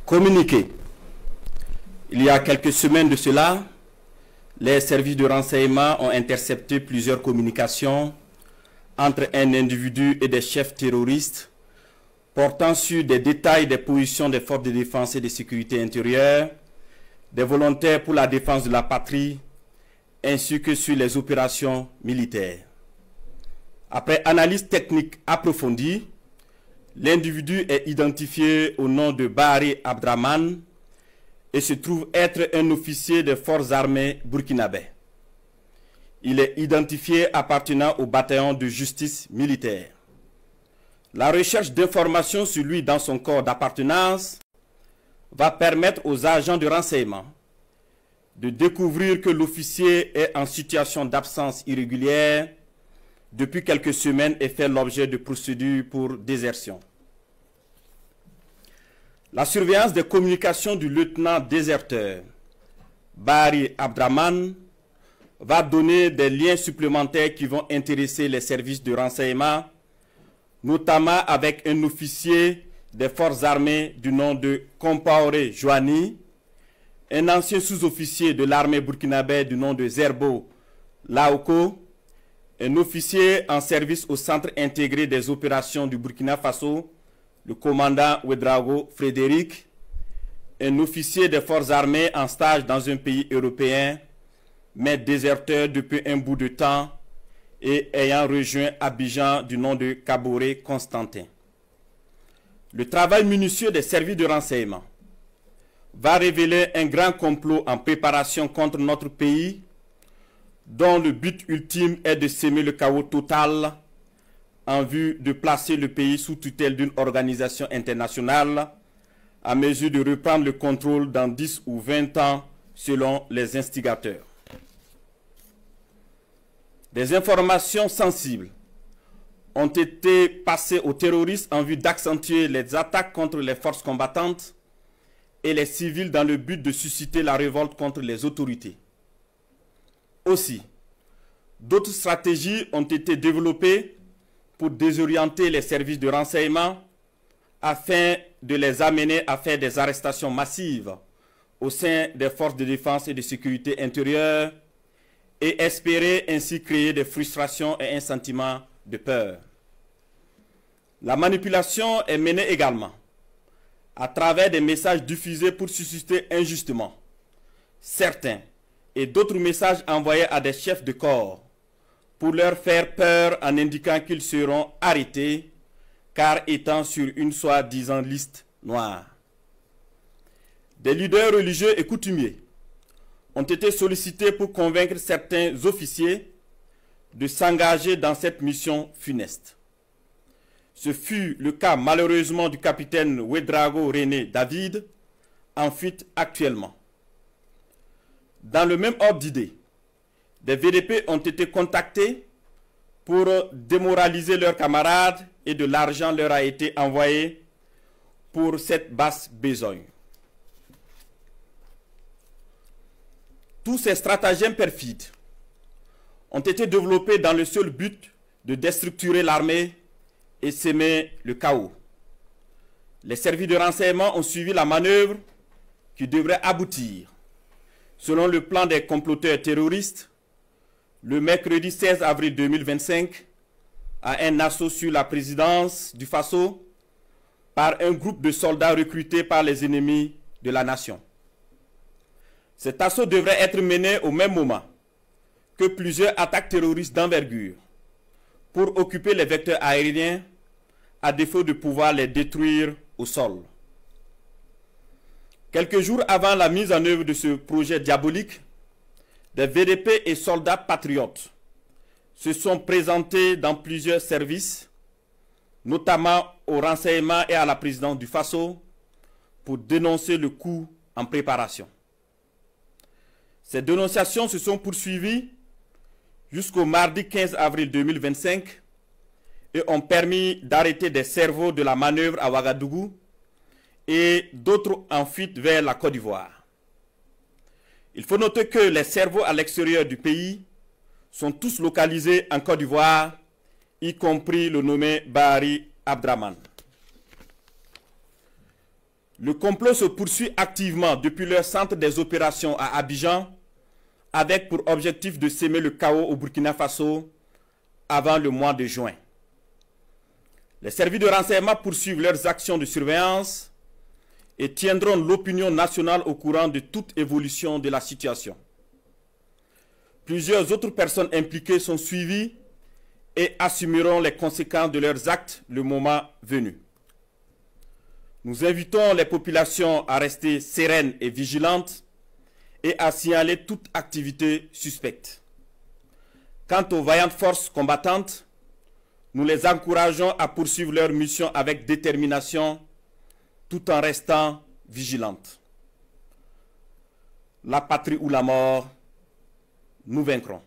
Communiqué. Il y a quelques semaines de cela, les services de renseignement ont intercepté plusieurs communications entre un individu et des chefs terroristes portant sur des détails des positions des forces de défense et de sécurité intérieure, des volontaires pour la défense de la patrie, ainsi que sur les opérations militaires. Après analyse technique approfondie, l'individu est identifié au nom de Bahari Abdraman et se trouve être un officier des forces armées burkinabè. Il est identifié appartenant au bataillon de justice militaire. La recherche d'informations sur lui dans son corps d'appartenance va permettre aux agents de renseignement de découvrir que l'officier est en situation d'absence irrégulière depuis quelques semaines et fait l'objet de procédures pour désertion. La surveillance des communications du lieutenant déserteur Bahari Abdraman va donner des liens supplémentaires qui vont intéresser les services de renseignement, notamment avec un officier des forces armées du nom de Compaoré Joani, un ancien sous-officier de l'armée burkinabè du nom de Zerbo Laoko, un officier en service au centre intégré des opérations du Burkina Faso, le commandant Ouedraogo Frédéric, un officier des forces armées en stage dans un pays européen, mais déserteur depuis un bout de temps et ayant rejoint Abidjan du nom de Kaboré Constantin. Le travail minutieux des services de renseignement va révéler un grand complot en préparation contre notre pays, dont le but ultime est de semer le chaos total en vue de placer le pays sous tutelle d'une organisation internationale à mesure de reprendre le contrôle dans 10 ou 20 ans selon les instigateurs. Des informations sensibles ont été passées aux terroristes en vue d'accentuer les attaques contre les forces combattantes et les civils dans le but de susciter la révolte contre les autorités. Aussi, d'autres stratégies ont été développées pour désorienter les services de renseignement afin de les amener à faire des arrestations massives au sein des forces de défense et de sécurité intérieure et espérer ainsi créer des frustrations et un sentiment de peur. La manipulation est menée également à travers des messages diffusés pour susciter injustement certains et d'autres messages envoyés à des chefs de corps pour leur faire peur en indiquant qu'ils seront arrêtés car étant sur une soi-disant liste noire. Des leaders religieux et coutumiers ont été sollicités pour convaincre certains officiers de s'engager dans cette mission funeste. Ce fut le cas malheureusement du capitaine Ouedraogo René David, en fuite actuellement. Dans le même ordre d'idée, des VDP ont été contactés pour démoraliser leurs camarades et de l'argent leur a été envoyé pour cette basse besogne. Tous ces stratagèmes perfides ont été développés dans le seul but de déstructurer l'armée et semer le chaos. Les services de renseignement ont suivi la manœuvre qui devrait aboutir, selon le plan des comploteurs terroristes, le mercredi 16 avril 2025, à un assaut sur la présidence du Faso par un groupe de soldats recrutés par les ennemis de la nation. Cet assaut devrait être mené au même moment que plusieurs attaques terroristes d'envergure pour occuper les vecteurs aériens à défaut de pouvoir les détruire au sol. Quelques jours avant la mise en œuvre de ce projet diabolique, des VDP et soldats patriotes se sont présentés dans plusieurs services, notamment au renseignement et à la présidence du Faso, pour dénoncer le coup en préparation. Ces dénonciations se sont poursuivies jusqu'au mardi 15 avril 2025 et ont permis d'arrêter des cerveaux de la manœuvre à Ouagadougou et d'autres en fuite vers la Côte d'Ivoire. Il faut noter que les cerveaux à l'extérieur du pays sont tous localisés en Côte d'Ivoire, y compris le nommé Bahari Abdraman. Le complot se poursuit activement depuis leur centre des opérations à Abidjan, avec pour objectif de semer le chaos au Burkina Faso avant le mois de juin. Les services de renseignement poursuivent leurs actions de surveillance et tiendront l'opinion nationale au courant de toute évolution de la situation. Plusieurs autres personnes impliquées sont suivies et assumeront les conséquences de leurs actes le moment venu. Nous invitons les populations à rester sereines et vigilantes et à signaler toute activité suspecte. Quant aux vaillantes forces combattantes, nous les encourageons à poursuivre leur mission avec détermination tout en restant vigilantes. La patrie ou la mort, nous vaincrons.